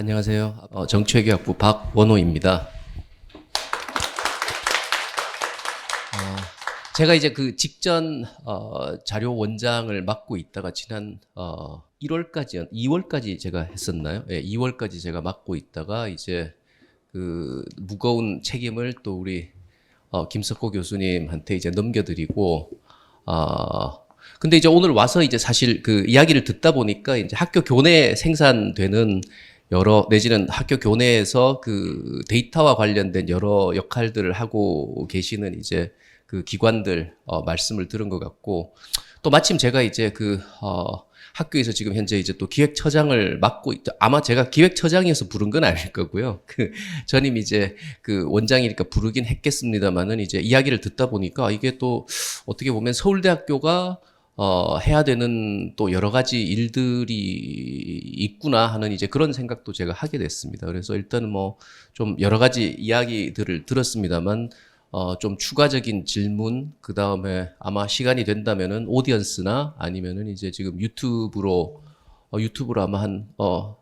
안녕하세요. 정치외교학부 박원호입니다. 제가 이제 그 직전 자료 원장을 맡고 있다가 지난 2월까지 제가 했었나요? 예, 2월까지 제가 맡고 있다가 이제 그 무거운 책임을 또 우리 김석호 교수님한테 이제 넘겨드리고 근데 이제 오늘 와서 이제 사실 그 이야기를 듣다 보니까 이제 학교 교내에 생산되는 여러 내지는 학교 교내에서 그 데이터와 관련된 여러 역할들을 하고 계시는 이제 그 기관들 말씀을 들은 것 같고, 또 마침 제가 이제 그 학교에서 지금 현재 이제 또 기획처장을 맡고 아마 제가 기획처장이어서 부른 건 아닐 거고요. 그 전임 이제 그 원장이니까 부르긴 했겠습니다만은 이제 이야기를 듣다 보니까 이게 또 어떻게 보면 서울대학교가 해야 되는 또 여러 가지 일들이 있구나 하는 이제 그런 생각도 제가 하게 됐습니다. 그래서 일단은 뭐 좀 여러 가지 이야기들을 들었습니다만 좀 추가적인 질문, 그 다음에 아마 시간이 된다면은 오디언스나 아니면은 이제 지금 유튜브로 아마 한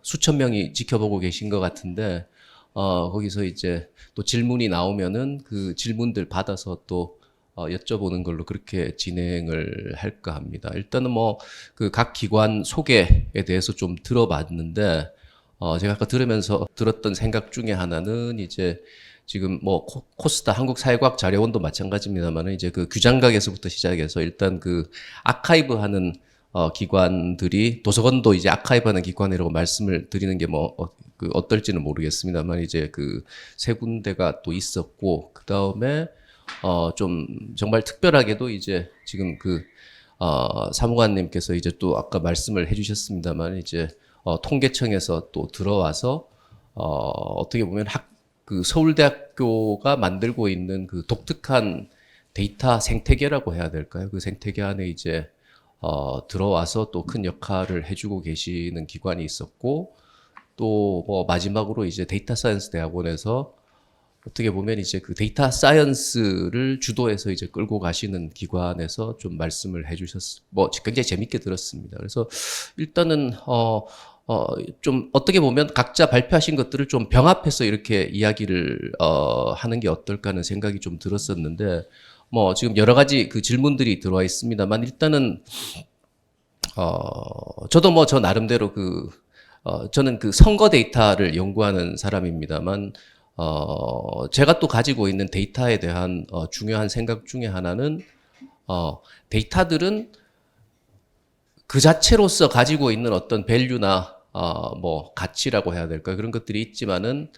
수천 명이 지켜보고 계신 것 같은데 거기서 이제 또 질문이 나오면은 그 질문들 받아서 또 여쭤보는 걸로 그렇게 진행을 할까 합니다. 일단은 뭐 그 각 기관 소개에 대해서 좀 들어봤는데 제가 아까 들으면서 들었던 생각 중에 하나는 이제 지금 뭐 코스타 한국사회과학 자료원도 마찬가지입니다만은 이제 그 규장각에서부터 시작해서 일단 그 아카이브하는 기관들이 도서관도 이제 아카이브하는 기관이라고 말씀을 드리는 게 뭐 그 어떨지는 모르겠습니다만 이제 그 세 군데가 또 있었고, 그 다음에 좀 정말 특별하게도 이제 지금 그 사무관님께서 이제 또 아까 말씀을 해주셨습니다만 이제 통계청에서 또 들어와서 어떻게 보면 그 서울대학교가 만들고 있는 그 독특한 데이터 생태계라고 해야 될까요? 그 생태계 안에 이제 들어와서 또 큰 역할을 해주고 계시는 기관이 있었고, 또 뭐 마지막으로 이제 데이터 사이언스 대학원에서 어떻게 보면 이제 그 데이터 사이언스를 주도해서 이제 끌고 가시는 기관에서 좀 말씀을 뭐 굉장히 재밌게 들었습니다. 그래서 일단은 좀 어떻게 보면 각자 발표하신 것들을 좀 병합해서 이렇게 이야기를 하는 게 어떨까 하는 생각이 좀 들었었는데, 뭐 지금 여러 가지 그 질문들이 들어와 있습니다만 일단은 저도 뭐 저 나름대로 저는 그 선거 데이터를 연구하는 사람입니다만 제가 또 가지고 있는 데이터에 대한 중요한 생각 중에 하나는 데이터들은 그 자체로서 가지고 있는 어떤 밸류나 뭐 가치라고 해야 될까요? 그런 것들이 있지만은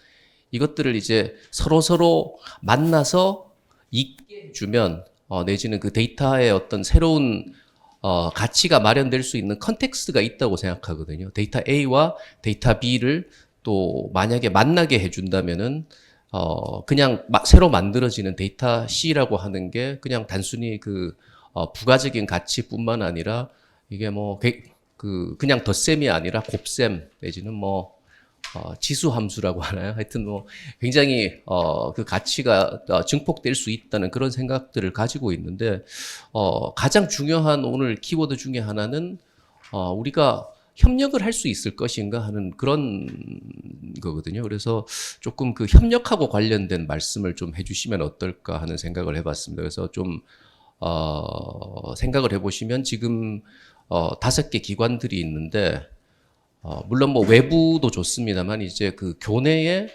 이것들을 이제 서로 만나서 있게 해주면 내지는 그 데이터의 어떤 새로운 가치가 마련될 수 있는 컨텍스트가 있다고 생각하거든요. 데이터 A와 데이터 B를 또 만약에 만나게 해준다면은 그냥 새로 만들어지는 데이터 C라고 하는 게 그냥 단순히 그 부가적인 가치뿐만 아니라 이게 뭐 그냥 덧셈이 아니라 곱셈 내지는 뭐 지수 함수라고 하나요? 하여튼 뭐 굉장히 그 가치가 증폭될 수 있다는 그런 생각들을 가지고 있는데 가장 중요한 오늘 키워드 중에 하나는 우리가 협력을 할 수 있을 것인가 하는 그런 거거든요. 그래서 조금 그 협력하고 관련된 말씀을 좀 해주시면 어떨까 하는 생각을 해봤습니다. 그래서 좀 생각을 해보시면 지금 5개 기관들이 있는데 물론 뭐 외부도 좋습니다만 이제 그 교내에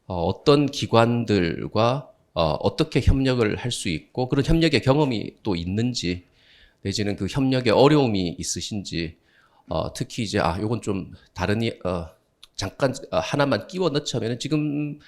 어떤 기관들과 어떻게 협력을 할 수 있고 그런 협력의 경험이 또 있는지 내지는 그 협력에 어려움이 있으신지 특히 이제 요건 좀 잠깐 하나만 끼워 넣자면은 지금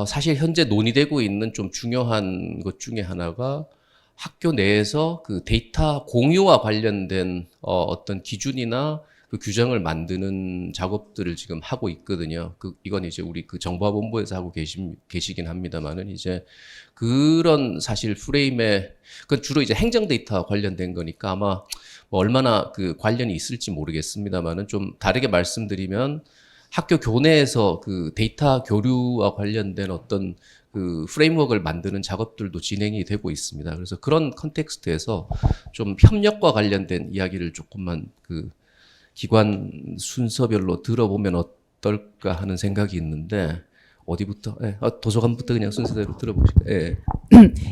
사실 현재 논의되고 있는 좀 중요한 것 중에 하나가 학교 내에서 그 데이터 공유와 관련된 어떤 기준이나 그 규정을 만드는 작업들을 지금 하고 있거든요. 이건 이제 우리 그 정보화본부에서 하고 계시긴 합니다만은 이제 그런 사실 프레임에 그 주로 이제 행정 데이터와 관련된 거니까 아마 뭐 얼마나 그 관련이 있을지 모르겠습니다만은 좀 다르게 말씀드리면 학교 교내에서 그 데이터 교류와 관련된 어떤 그 프레임워크를 만드는 작업들도 진행이 되고 있습니다. 그래서 그런 컨텍스트에서 좀 협력과 관련된 이야기를 조금만 그 기관 순서별로 들어보면 어떨까 하는 생각이 있는데 어디부터? 예, 도서관부터 그냥 순서대로 들어보실까요? 예.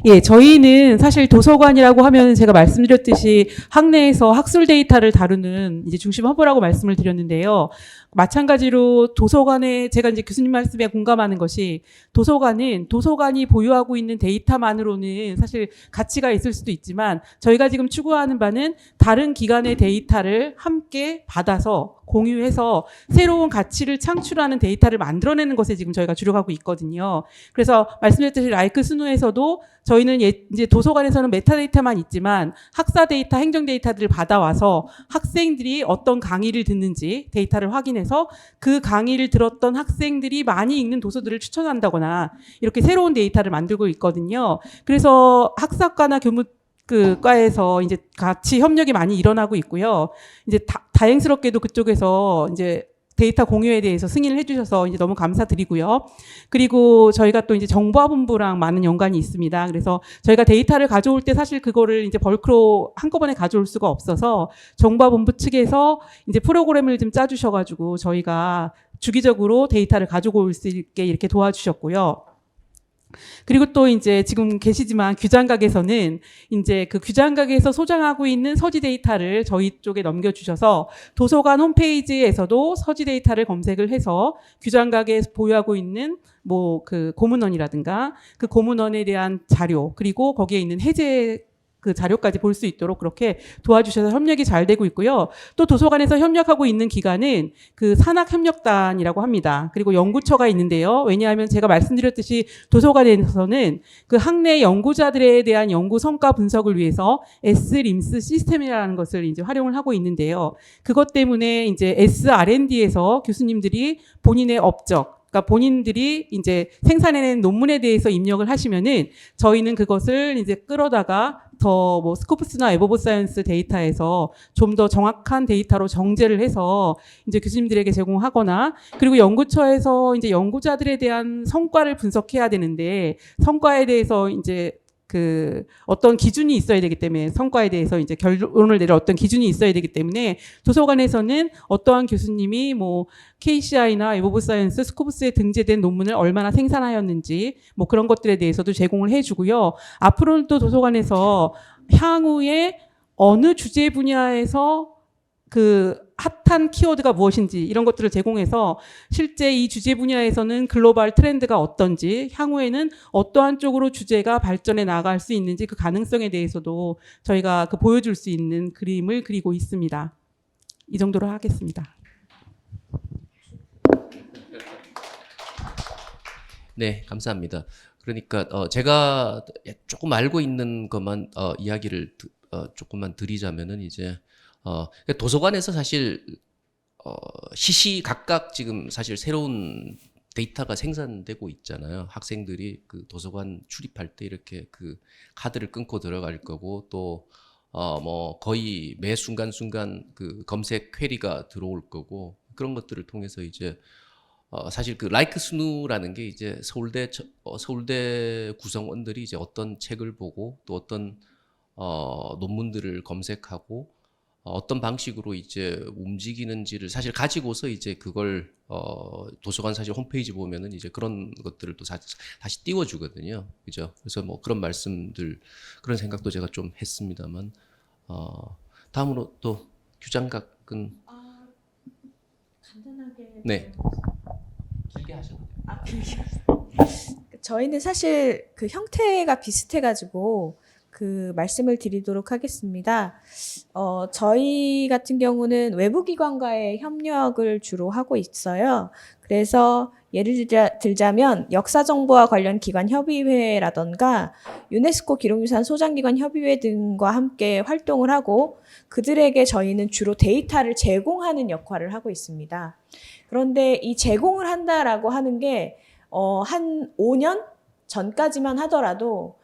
예, 저희는 사실 도서관이라고 하면 제가 말씀드렸듯이 학내에서 학술 데이터를 다루는 이제 중심 허브라고 말씀을 드렸는데요. 마찬가지로 도서관에 제가 이제 교수님 말씀에 공감하는 것이 도서관은 도서관이 보유하고 있는 데이터만으로는 사실 가치가 있을 수도 있지만 저희가 지금 추구하는 바는 다른 기관의 데이터를 함께 받아서 공유해서 새로운 가치를 창출하는 데이터를 만들어내는 것에 지금 저희가 주력하고 있거든요. 그래서 말씀드렸듯이 라이크 스누에서도 저희는 이제 도서관에서는 메타데이터만 있지만 학사 데이터, 행정 데이터들을 받아와서 학생들이 어떤 강의를 듣는지 데이터를 확인해서 그 강의를 들었던 학생들이 많이 읽는 도서들을 추천한다거나 이렇게 새로운 데이터를 만들고 있거든요. 그래서 학사과나 교무 그 과에서 이제 같이 협력이 많이 일어나고 있고요. 이제 다행스럽게도 그쪽에서 이제 데이터 공유에 대해서 승인을 해주셔서 이제 너무 감사드리고요. 그리고 저희가 또 이제 정보화본부랑 많은 연관이 있습니다. 그래서 저희가 데이터를 가져올 때 사실 그거를 이제 벌크로 한꺼번에 가져올 수가 없어서 정보화본부 측에서 이제 프로그램을 좀 짜주셔가지고 저희가 주기적으로 데이터를 가지고 올 수 있게 이렇게 도와주셨고요. 그리고 또 이제 지금 계시지만 규장각에서는 이제 그 규장각에서 소장하고 있는 서지 데이터를 저희 쪽에 넘겨주셔서 도서관 홈페이지에서도 서지 데이터를 검색을 해서 규장각에 보유하고 있는 뭐 그 고문원이라든가 그 고문원에 대한 자료 그리고 거기에 있는 해제 그 자료까지 볼 수 있도록 그렇게 도와주셔서 협력이 잘 되고 있고요. 또 도서관에서 협력하고 있는 기관은 그 산학협력단이라고 합니다. 그리고 연구처가 있는데요. 왜냐하면 제가 말씀드렸듯이 도서관에서는 그 학내 연구자들에 대한 연구 성과 분석을 위해서 SRIMS 시스템이라는 것을 이제 활용을 하고 있는데요. 그것 때문에 이제 SR&D에서 교수님들이 본인의 업적 그러니까 본인들이 이제 생산해낸 논문에 대해서 입력을 하시면은 저희는 그것을 이제 끌어다가 더 뭐 스코프스나 에버보사이언스 데이터에서 좀 더 정확한 데이터로 정제를 해서 이제 교수님들에게 제공하거나 그리고 연구처에서 이제 연구자들에 대한 성과를 분석해야 되는데 성과에 대해서 이제 그 어떤 기준이 있어야 되기 때문에 성과에 대해서 이제 결론을 내릴 어떤 기준이 있어야 되기 때문에 도서관에서는 어떠한 교수님이 뭐 KCI나 에버브사이언스, 스코프스에 등재된 논문을 얼마나 생산하였는지 뭐 그런 것들에 대해서도 제공을 해주고요. 앞으로는 또 도서관에서 향후에 어느 주제 분야에서 그 핫한 키워드가 무엇인지 이런 것들을 제공해서 실제 이 주제 분야에서는 글로벌 트렌드가 어떤지 향후에는 어떠한 쪽으로 주제가 발전해 나갈 수 있는지 그 가능성에 대해서도 저희가 그 보여줄 수 있는 그림을 그리고 있습니다. 이 정도로 하겠습니다. 네, 감사합니다. 그러니까 제가 조금 알고 있는 것만 이야기를 조금만 드리자면은 이제 도서관에서 사실 시시각각 지금 사실 새로운 데이터가 생산되고 있잖아요. 학생들이 그 도서관 출입할 때 이렇게 그 카드를 끊고 들어갈 거고 또 뭐 거의 매 순간순간 그 검색 퀘리가 들어올 거고 그런 것들을 통해서 이제 사실 그 라이크 스누라는 게 이제 서울대 구성원들이 이제 어떤 책을 보고 또 어떤 논문들을 검색하고 어떤 방식으로 이제 움직이는지를 사실 가지고서 이제 그걸 도서관 사실 홈페이지 보면은 이제 그런 것들을 또 다시 띄워주거든요. 그죠? 그래서 뭐 그런 말씀들 그런 생각도 제가 좀 했습니다만 다음으로 또 규장각은 간단하게 네 길게 하셔도 돼요. 저희는 사실 그 형태가 비슷해가지고 그 말씀을 드리도록 하겠습니다. 저희 같은 경우는 외부기관과의 협력을 주로 하고 있어요. 그래서 예를 들자면 역사정보와 관련 기관 협의회라던가 유네스코 기록유산 소장기관 협의회 등과 함께 활동을 하고 그들에게 저희는 주로 데이터를 제공하는 역할을 하고 있습니다. 그런데 이 제공을 한다라고 하는 게 한 5년 전까지만 하더라도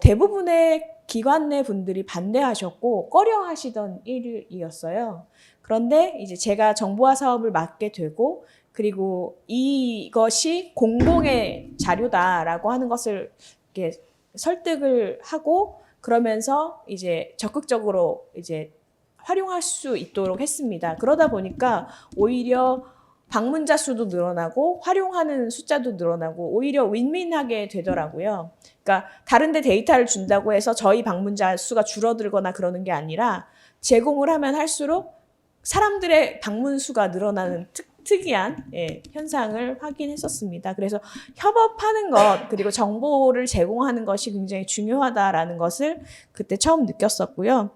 대부분의 기관 내 분들이 반대하셨고 꺼려 하시던 일이었어요. 그런데 이제 제가 정보화 사업을 맡게 되고 그리고 이것이 공공의 자료다라고 하는 것을 이렇게 설득을 하고 그러면서 이제 적극적으로 이제 활용할 수 있도록 했습니다. 그러다 보니까 오히려 방문자 수도 늘어나고 활용하는 숫자도 늘어나고 오히려 윈윈하게 되더라고요. 그러니까 다른 데 데이터를 준다고 해서 저희 방문자 수가 줄어들거나 그러는 게 아니라 제공을 하면 할수록 사람들의 방문 수가 늘어나는 특이한 현상을 확인했었습니다. 그래서 협업하는 것 그리고 정보를 제공하는 것이 굉장히 중요하다라는 것을 그때 처음 느꼈었고요.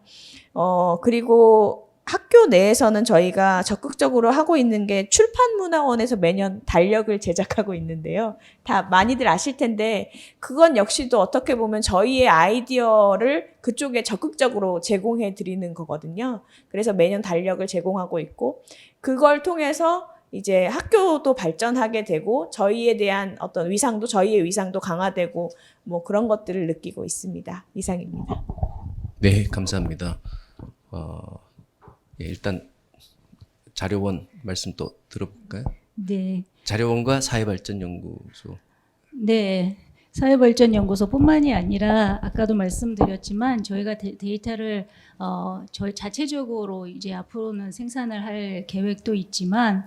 그리고 학교 내에서는 저희가 적극적으로 하고 있는 게 출판문화원에서 매년 달력을 제작하고 있는데요. 다 많이들 아실 텐데 그건 역시도 어떻게 보면 저희의 아이디어를 그쪽에 적극적으로 제공해 드리는 거거든요. 그래서 매년 달력을 제공하고 있고 그걸 통해서 이제 학교도 발전하게 되고 저희에 대한 어떤 위상도 저희의 위상도 강화되고 뭐 그런 것들을 느끼고 있습니다. 이상입니다. 네, 감사합니다. 예, 일단 자료원 말씀 또 들어볼까요? 네. 자료원과 사회발전연구소. 네. 사회발전연구소뿐만이 아니라 아까도 말씀드렸지만 저희가 데이터를 저희 자체적으로 이제 앞으로는 생산을 할 계획도 있지만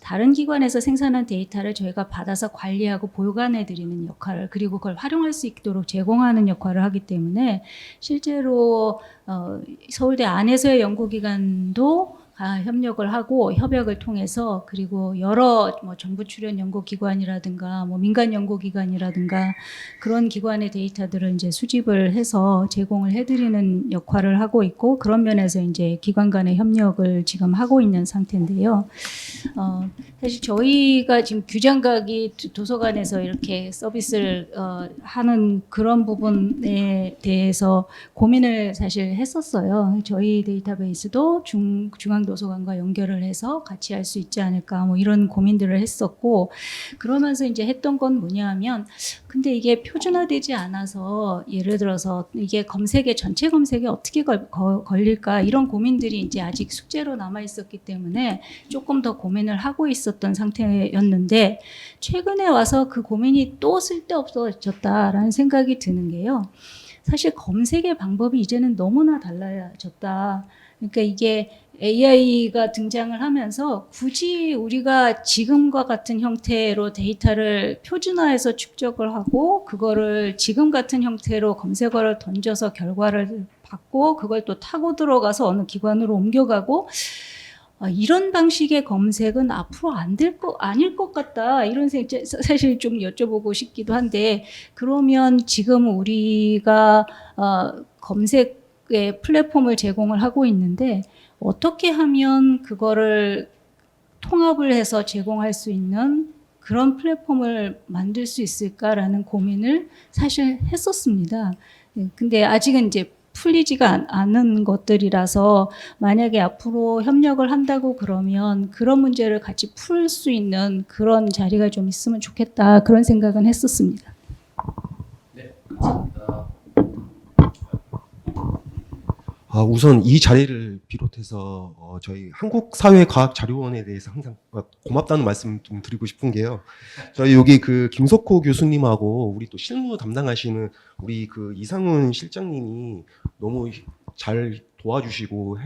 다른 기관에서 생산한 데이터를 저희가 받아서 관리하고 보관해 드리는 역할을 그리고 그걸 활용할 수 있도록 제공하는 역할을 하기 때문에 실제로 서울대 안에서의 연구기관도 협력을 하고 협약을 통해서 그리고 여러 뭐 정부 출연 연구기관이라든가 뭐 민간 연구기관이라든가 그런 기관의 데이터들을 이제 수집을 해서 제공을 해드리는 역할을 하고 있고 그런 면에서 이제 기관 간의 협력을 지금 하고 있는 상태인데요. 사실 저희가 지금 규장각이 도서관에서 이렇게 서비스를 하는 그런 부분에 대해서 고민을 사실 했었어요. 저희 데이터베이스도 중앙도서관과 연결을 해서 같이 할 수 있지 않을까 뭐 이런 고민들을 했었고 그러면서 이제 했던 건 뭐냐 하면 근데 이게 표준화되지 않아서 예를 들어서 이게 전체 검색에 어떻게 걸릴까 이런 고민들이 이제 아직 숙제로 남아 있었기 때문에 조금 더 고민을 하고 있었던 상태였는데 최근에 와서 그 고민이 또 쓸데없어졌다라는 생각이 드는 게요. 사실 검색의 방법이 이제는 너무나 달라졌다. 그러니까 이게 AI가 등장을 하면서 굳이 우리가 지금과 같은 형태로 데이터를 표준화해서 축적을 하고 그거를 지금 같은 형태로 검색어를 던져서 결과를 받고 그걸 또 타고 들어가서 어느 기관으로 옮겨가고 이런 방식의 검색은 앞으로 아닐 것 같다. 이런 생각 사실 좀 여쭤보고 싶기도 한데 그러면 지금 우리가 검색의 플랫폼을 제공을 하고 있는데 어떻게 하면 그거를 통합을 해서 제공할 수 있는 그런 플랫폼을 만들 수 있을까라는 고민을 사실 했었습니다. 근데 아직은 이제 풀리지가 않은 것들이라서 만약에 앞으로 협력을 한다고 그러면 그런 문제를 같이 풀 수 있는 그런 자리가 좀 있으면 좋겠다 그런 생각은 했었습니다. 네, 감사합니다. 우선 이 자리를 비롯해서 저희 한국사회과학자료원에 대해서 항상 고맙다는 말씀 좀 드리고 싶은 게요. 저희 여기 그 김석호 교수님하고 우리 또 실무 담당하시는 우리 그 이상훈 실장님이 너무 잘 도와주시고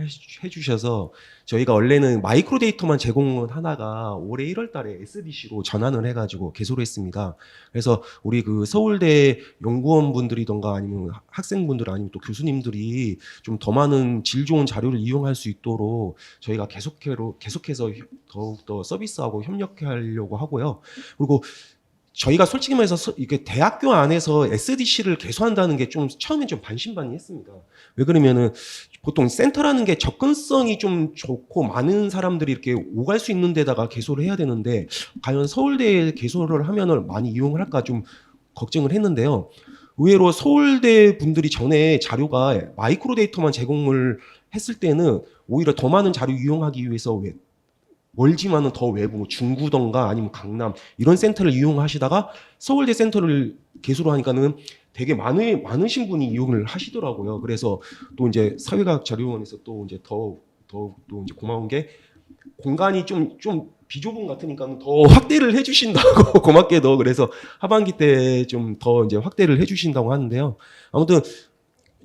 해주셔서 저희가 원래는 마이크로 데이터만 제공을 하다가 올해 1월 달에 SDC로 전환을 해가지고 개소를 했습니다. 그래서 우리 그 서울대 연구원분들이던가 아니면 학생분들 아니면 또 교수님들이 좀 더 많은 질 좋은 자료를 이용할 수 있도록 저희가 계속해서 더욱더 서비스하고 협력하려고 하고요. 그리고 저희가 솔직히 말해서 이게 대학교 안에서 SDC를 개소한다는 게 좀 처음엔 좀 반신반의했습니다. 왜 그러면은 보통 센터라는 게 접근성이 좀 좋고 많은 사람들이 이렇게 오갈 수 있는 데다가 개소를 해야 되는데 과연 서울대에 개소를 하면은 많이 이용을 할까 좀 걱정을 했는데요. 의외로 서울대 분들이 전에 자료가 마이크로 데이터만 제공을 했을 때는 오히려 더 많은 자료 이용하기 위해서 멀지만은 더 외부 중구던가 아니면 강남 이런 센터를 이용하시다가 서울대 센터를 개소로 하니까는 되게 많으신 분이 이용을 하시더라고요. 그래서 또 이제 사회과학자료원에서 또 이제 더욱 또 이제 고마운 게 공간이 좀 비좁은 것 같으니까 더 확대를 해주신다고 고맙게도 그래서 하반기 때 좀 더 이제 확대를 해주신다고 하는데요. 아무튼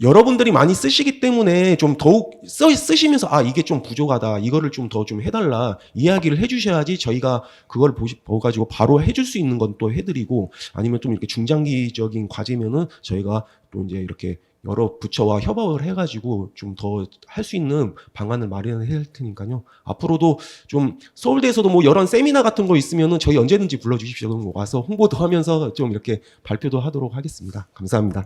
여러분들이 많이 쓰시기 때문에 좀 더욱 쓰시면서 아 이게 좀 부족하다 이거를 좀 더 좀 해달라 이야기를 해주셔야지 저희가 그걸 보가지고 바로 해줄 수 있는 건 또 해드리고 아니면 좀 이렇게 중장기적인 과제면은 저희가 또 이제 이렇게 여러 부처와 협업을 해가지고 좀 더 할 수 있는 방안을 마련해야 할 테니까요. 앞으로도 좀 서울대에서도 뭐 이런 세미나 같은 거 있으면은 저희 언제든지 불러주십시오. 그럼 와서 홍보도 하면서 좀 이렇게 발표도 하도록 하겠습니다. 감사합니다.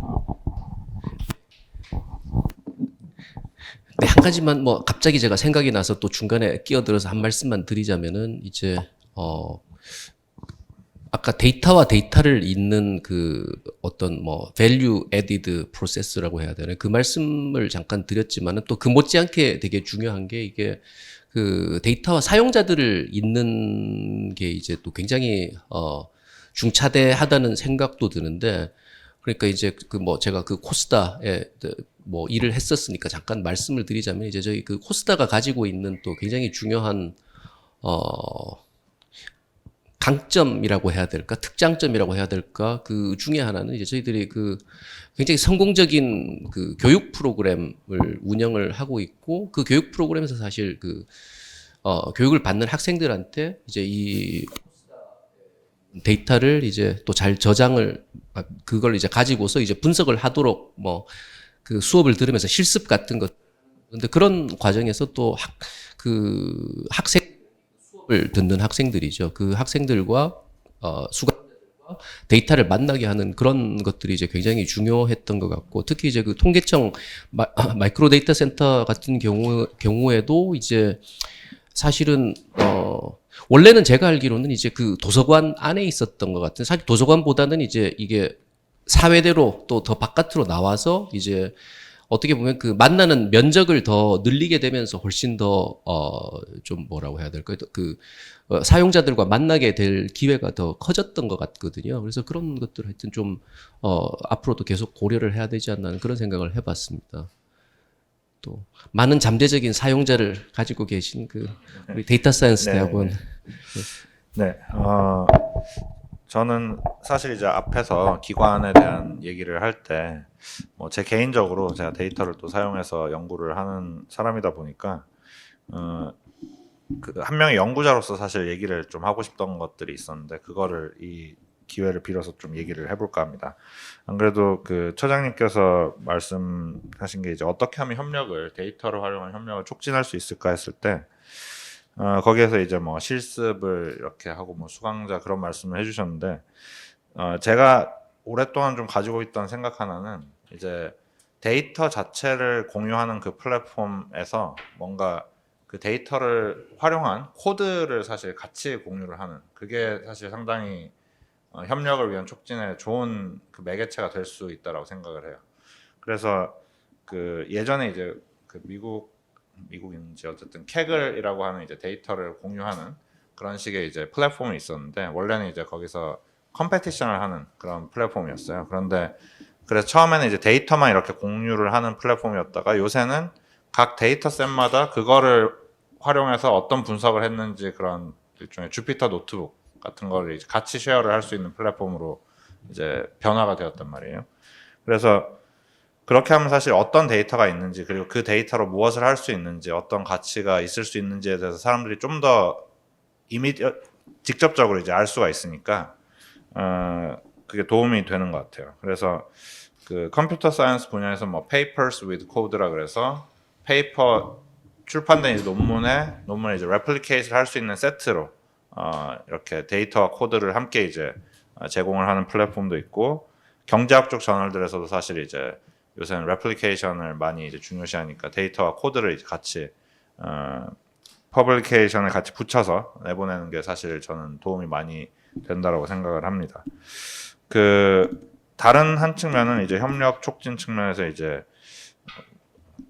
네, 한 가지만 뭐 갑자기 제가 생각이 나서 또 중간에 끼어들어서 한 말씀만 드리자면은 이제 아까 데이터와 데이터를 잇는 그 어떤 뭐 value added process라고 해야 되나 그 말씀을 잠깐 드렸지만은 또 그 못지않게 되게 중요한 게 이게 그 데이터와 사용자들을 잇는 게 이제 또 굉장히 중차대하다는 생각도 드는데 그러니까 이제 그 뭐 제가 그 코스다에 뭐 일을 했었으니까 잠깐 말씀을 드리자면 이제 저희 그 코스다가 가지고 있는 또 굉장히 중요한 강점이라고 해야 될까 특장점이라고 해야 될까 그 중에 하나는 이제 저희들이 그 굉장히 성공적인 그 교육 프로그램을 운영을 하고 있고 그 교육 프로그램에서 사실 그 교육을 받는 학생들한테 이제 이 데이터를 이제 또 잘 저장을 그걸 이제 가지고서 이제 분석을 하도록 뭐 그 수업을 들으면서 실습 같은 것 근데 그런 과정에서 또 학생 수업을 듣는 학생들이죠. 그 학생들과 수강자들과 데이터를 만나게 하는 그런 것들이 이제 굉장히 중요했던 것 같고 특히 이제 그 통계청 마이크로 데이터 센터 같은 경우에도 이제 사실은 원래는 제가 알기로는 이제 그 도서관 안에 있었던 것 같은 사실 도서관보다는 이제 이게 사회대로 또 더 바깥으로 나와서 이제 어떻게 보면 그 만나는 면적을 더 늘리게 되면서 훨씬 더 좀 뭐라고 해야 될까요? 사용자들과 만나게 될 기회가 더 커졌던 것 같거든요. 그래서 그런 것들 하여튼 좀 앞으로도 계속 고려를 해야 되지 않나 하는 그런 생각을 해봤습니다. 또 많은 잠재적인 사용자를 가지고 계신 그 우리 데이터 사이언스 대학원. 네, 저는 사실 이제 앞에서 기관에 대한 얘기를 할 때 뭐 제 개인적으로 제가 데이터를 또 사용해서 연구를 하는 사람이다 보니까 그 한 명의 연구자로서 사실 얘기를 좀 하고 싶던 것들이 있었는데 그거를 이 기회를 빌어서 좀 얘기를 해볼까 합니다. 안 그래도 그 처장님께서 말씀하신 게 이제 어떻게 하면 데이터를 활용한 협력을 촉진할 수 있을까 했을 때 거기에서 이제 뭐 실습을 이렇게 하고 뭐 수강자 그런 말씀을 해주셨는데 제가 오랫동안 좀 가지고 있던 생각 하나는 이제 데이터 자체를 공유하는 그 플랫폼에서 뭔가 그 데이터를 활용한 코드를 사실 같이 공유를 하는 그게 사실 상당히 협력을 위한 촉진에 좋은 그 매개체가 될 수 있다라고 생각을 해요. 그래서 그 예전에 이제 그 미국인지 어쨌든 캐글이라고 하는 이제 데이터를 공유하는 그런 식의 이제 플랫폼이 있었는데 원래는 이제 거기서 컴페티션을 하는 그런 플랫폼이었어요. 그런데 그래서 처음에는 이제 데이터만 이렇게 공유를 하는 플랫폼이었다가 요새는 각 데이터셋마다 그거를 활용해서 어떤 분석을 했는지 그런 일종의 주피터 노트북 같은 거를 이제 같이 쉐어를 할 수 있는 플랫폼으로 이제 변화가 되었단 말이에요. 그래서 그렇게 하면 사실 어떤 데이터가 있는지 그리고 그 데이터로 무엇을 할 수 있는지 어떤 가치가 있을 수 있는지에 대해서 사람들이 좀 더 직접적으로 이제 알 수가 있으니까 그게 도움이 되는 것 같아요. 그래서 그 컴퓨터 사이언스 분야에서 뭐 papers with code라 그래서 페이퍼 출판된 이제 논문을 이제 레플리케이트를 할 수 있는 세트로 이렇게 데이터와 코드를 함께 이제 제공을 하는 플랫폼도 있고 경제학 쪽 저널들에서도 사실 이제 요새는 레플리케이션을 많이 이제 중요시하니까 데이터와 코드를 이제 같이 퍼블리케이션을 같이 붙여서 내보내는 게 사실 저는 도움이 많이 된다라고 생각을 합니다. 그 다른 한 측면은 이제 협력 촉진 측면에서 이제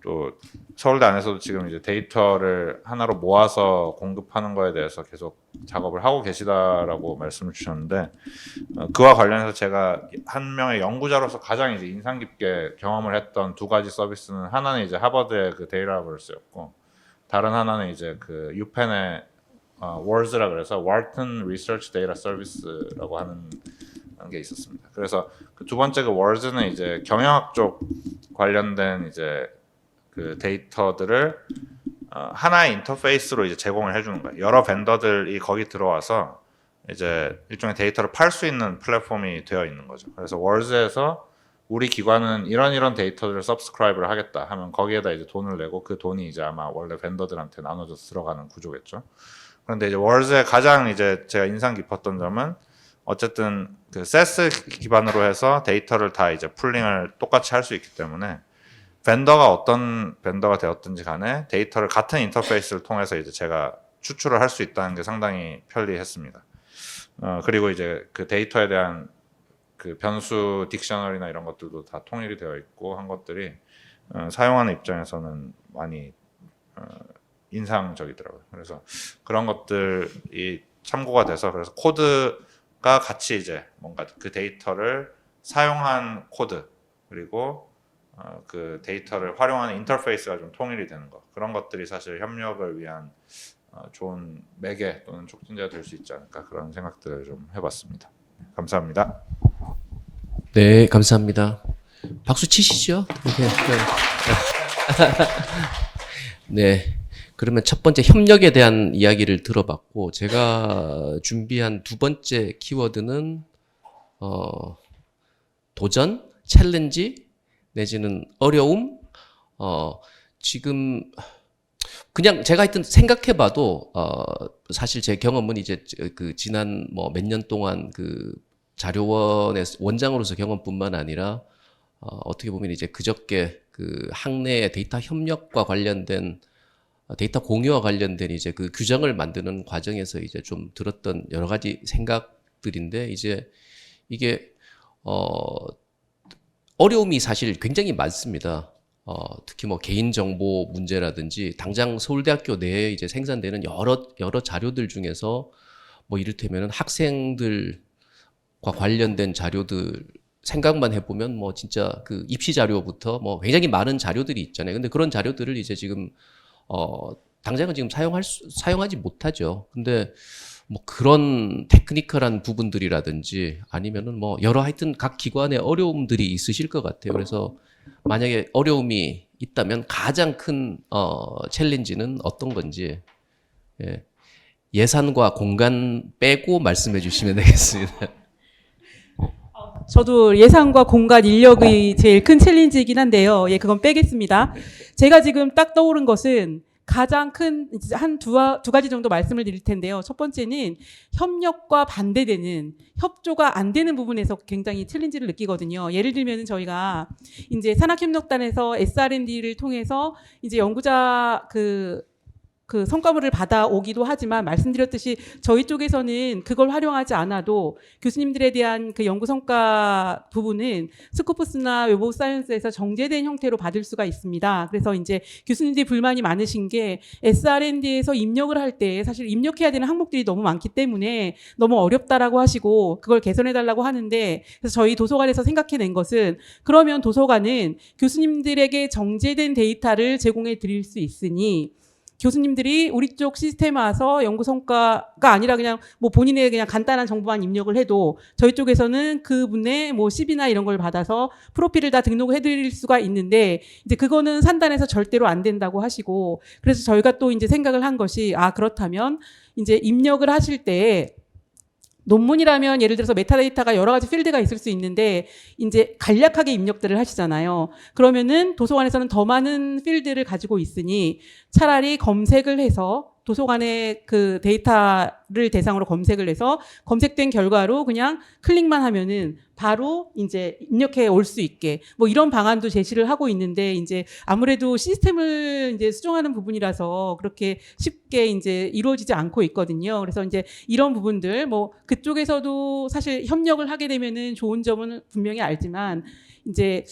또 서울대 안에서도 지금 이제 데이터를 하나로 모아서 공급하는 거에 대해서 계속 작업을 하고 계시다라고 말씀을 주셨는데 그와 관련해서 제가 한 명의 연구자로서 가장 이제 인상 깊게 경험을 했던 두 가지 서비스는 하나는 이제 하버드의 그 데이터버스였고 다른 하나는 이제 그 유펜의 WRS라 그래서 Wharton Research Data Service라고 하는 게 있었습니다. 그래서 그 두 번째 그 WRS는 이제 경영학 쪽 관련된 이제 그 데이터들을 하나의 인터페이스로 이제 제공을 해주는 거예요. 여러 벤더들이 거기 들어와서 이제 일종의 데이터를 팔 수 있는 플랫폼이 되어 있는 거죠. 그래서 월즈에서 우리 기관은 이런 데이터들을 서브스크라이브를 하겠다 하면 거기에다 이제 돈을 내고 그 돈이 이제 아마 원래 벤더들한테 나눠져서 들어가는 구조겠죠. 그런데 이제 월즈의 가장 이제 제가 인상 깊었던 점은 어쨌든 그 세스 기반으로 해서 데이터를 다 이제 풀링을 똑같이 할 수 있기 때문에 벤더가 어떤 벤더가 되었든지 간에 데이터를 같은 인터페이스를 통해서 이제 제가 추출을 할 수 있다는 게 상당히 편리했습니다. 그리고 이제 그 데이터에 대한 그 변수 딕셔너리나 이런 것들도 다 통일이 되어 있고 한 것들이 사용하는 입장에서는 많이 인상적이더라고요. 그래서 그런 것들이 참고가 돼서 그래서 코드가 같이 이제 뭔가 그 데이터를 사용한 코드 그리고 그 데이터를 활용하는 인터페이스가 좀 통일이 되는 것 그런 것들이 사실 협력을 위한 좋은 매개 또는 촉진제가 될 수 있지 않을까 그런 생각들을 좀 해봤습니다. 감사합니다. 네, 감사합니다. 박수 치시죠. 네. 그러면 첫 번째 협력에 대한 이야기를 들어봤고 제가 준비한 두 번째 키워드는 도전, 챌린지 내지는 어려움. 지금 그냥 제가 하여튼 생각해봐도 사실 제 경험은 이제 그 지난 뭐 몇 년 동안 그 자료원의 원장으로서 경험뿐만 아니라 어떻게 보면 이제 그저께 그 학내의 데이터 협력과 관련된 데이터 공유와 관련된 이제 그 규정을 만드는 과정에서 이제 좀 들었던 여러 가지 생각들인데 이제 이게 어려움이 사실 굉장히 많습니다. 특히 뭐 개인정보 문제라든지 당장 서울대학교 내에 이제 생산되는 여러 자료들 중에서 뭐 이를테면은 학생들과 관련된 자료들 생각만 해보면 뭐 진짜 그 입시 자료부터 뭐 굉장히 많은 자료들이 있잖아요. 근데 그런 자료들을 이제 지금 당장은 지금 사용하지 못하죠. 근데 뭐 그런 테크니컬한 부분들이라든지 아니면은 뭐 여러 하여튼 각 기관의 어려움들이 있으실 것 같아요. 그래서 만약에 어려움이 있다면 가장 큰 챌린지는 어떤 건지 예산과 공간 빼고 말씀해 주시면 되겠습니다. 저도 예산과 공간, 인력이 제일 큰 챌린지이긴 한데요. 예, 그건 빼겠습니다. 제가 지금 딱 떠오른 것은 가장 큰 한 두 가지 정도 말씀을 드릴 텐데요. 첫 번째는 협력과 반대되는 협조가 안 되는 부분에서 굉장히 챌린지를 느끼거든요. 예를 들면 저희가 이제 산학협력단에서 SR&D를 통해서 이제 연구자 그 성과물을 받아오기도 하지만 말씀드렸듯이 저희 쪽에서는 그걸 활용하지 않아도 교수님들에 대한 그 연구 성과 부분은 스코프스나 웹 오브 사이언스에서 정제된 형태로 받을 수가 있습니다. 그래서 이제 교수님들이 불만이 많으신 게 SR&D에서 입력을 할 때 사실 입력해야 되는 항목들이 너무 많기 때문에 너무 어렵다라고 하시고 그걸 개선해달라고 하는데 그래서 저희 도서관에서 생각해낸 것은 그러면 도서관은 교수님들에게 정제된 데이터를 제공해 드릴 수 있으니 교수님들이 우리 쪽 시스템에 와서 연구 성과가 아니라 그냥 뭐 본인의 그냥 간단한 정보만 입력을 해도 저희 쪽에서는 그분의 뭐 CV나 이런 걸 받아서 프로필을 다 등록을 해드릴 수가 있는데 이제 그거는 산단에서 절대로 안 된다고 하시고 그래서 저희가 또 이제 생각을 한 것이 그렇다면 이제 입력을 하실 때 논문이라면 예를 들어서 메타데이터가 여러 가지 필드가 있을 수 있는데 이제 간략하게 입력들을 하시잖아요. 그러면은 도서관에서는 더 많은 필드를 가지고 있으니 차라리 검색을 해서 도서관의 그 데이터를 대상으로 검색을 해서 검색된 결과로 그냥 클릭만 하면은 바로 이제 입력해 올 수 있게 뭐 이런 방안도 제시를 하고 있는데 이제 아무래도 시스템을 이제 수정하는 부분이라서 그렇게 쉽게 이제 이루어지지 않고 있거든요. 그래서 이제 이런 부분들 뭐 그쪽에서도 사실 협력을 하게 되면은 좋은 점은 분명히 알지만 이제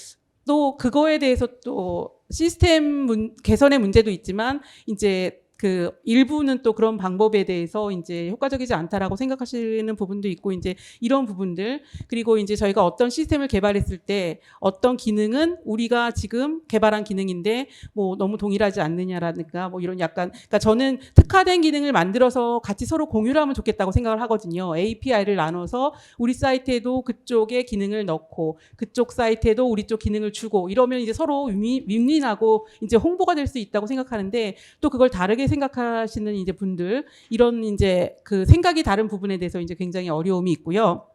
또 그거에 대해서 또 시스템 개선의 문제도 있지만 이제 그 일부는 또 그런 방법에 대해서 이제 효과적이지 않다라고 생각하시는 부분도 있고 이제 이런 부분들 그리고 이제 저희가 어떤 시스템을 개발했을 때 어떤 기능은 우리가 지금 개발한 기능인데 뭐 너무 동일하지 않느냐라든가 뭐 이런 약간 그러니까 저는 특화된 기능을 만들어서 같이 서로 공유를 하면 좋겠다고 생각을 하거든요. API를 나눠서 우리 사이트에도 그쪽에 기능을 넣고 그쪽 사이트에도 우리 쪽 기능을 주고 이러면 이제 서로 윈윈하고 이제 홍보가 될 수 있다고 생각하는데 또 그걸 다르게 생각하시는 이제 분들 이런 이제 그 생각이 다른 부분에 대해서 이제 굉장히 어려움이 있고요.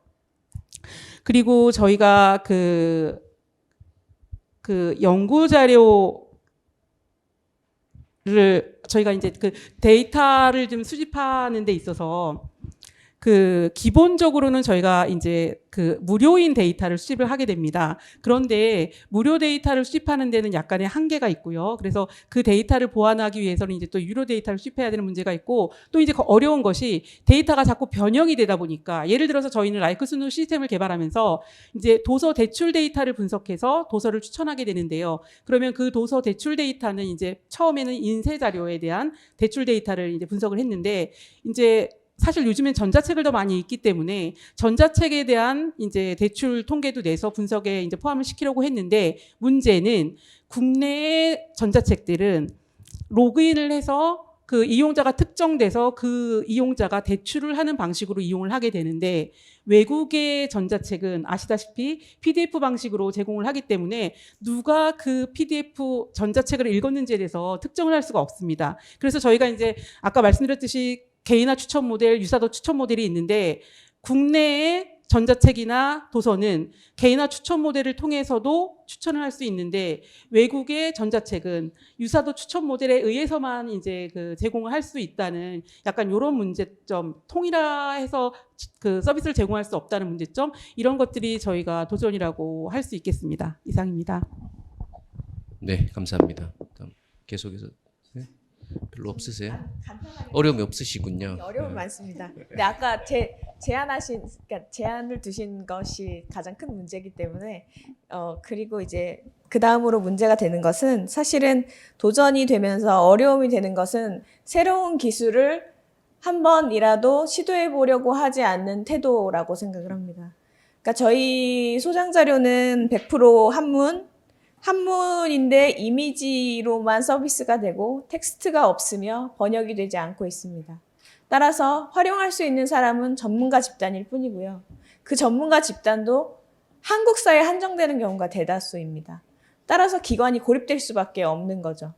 그리고 저희가 그 연구 자료를 저희가 이제 그 데이터를 좀 수집하는 데 있어서 그 기본적으로는 저희가 이제 그 무료인 데이터를 수집을 하게 됩니다. 그런데 무료 데이터를 수집하는 데는 약간의 한계가 있고요. 그래서 그 데이터를 보완하기 위해서는 이제 또 유료 데이터를 수집해야 되는 문제가 있고 또 이제 어려운 것이 데이터가 자꾸 변형이 되다 보니까 예를 들어서 저희는 라이크스누 시스템을 개발하면서 이제 도서 대출 데이터를 분석해서 도서를 추천하게 되는데요. 그러면 그 도서 대출 데이터는 이제 처음에는 인쇄 자료에 대한 대출 데이터를 이제 분석을 했는데 이제 사실 요즘엔 전자책을 더 많이 읽기 때문에 전자책에 대한 이제 대출 통계도 내서 분석에 이제 포함을 시키려고 했는데 문제는 국내의 전자책들은 로그인을 해서 그 이용자가 특정돼서 그 이용자가 대출을 하는 방식으로 이용을 하게 되는데 외국의 전자책은 아시다시피 PDF 방식으로 제공을 하기 때문에 누가 그 PDF 전자책을 읽었는지에 대해서 특정을 할 수가 없습니다. 그래서 저희가 이제 아까 말씀드렸듯이 개인화 추천 모델, 유사도 추천 모델이 있는데 국내의 전자책이나 도서는 개인화 추천 모델을 통해서도 추천을 할 수 있는데 외국의 전자책은 유사도 추천 모델에 의해서만 이제 그 제공을 할 수 있다는 약간 이런 문제점, 통일화해서 그 서비스를 제공할 수 없다는 문제점 이런 것들이 저희가 도전이라고 할 수 있겠습니다. 이상입니다. 네, 감사합니다. 다음 계속해서 네? 별로 없으세요? 간단하게 어려움이 없으시군요. 어려움이 많습니다. 근데 아까 그러니까 제안을 두신 것이 가장 큰 문제이기 때문에 그리고 이제 그 다음으로 문제가 되는 것은 사실은 도전이 되면서 어려움이 되는 것은 새로운 기술을 한 번이라도 시도해 보려고 하지 않는 태도라고 생각을 합니다. 그러니까 저희 소장 자료는 100% 한문인데 이미지로만 서비스가 되고 텍스트가 없으며 번역이 되지 않고 있습니다. 따라서 활용할 수 있는 사람은 전문가 집단일 뿐이고요. 그 전문가 집단도 한국 사회에 한정되는 경우가 대다수입니다. 따라서 기관이 고립될 수밖에 없는 거죠.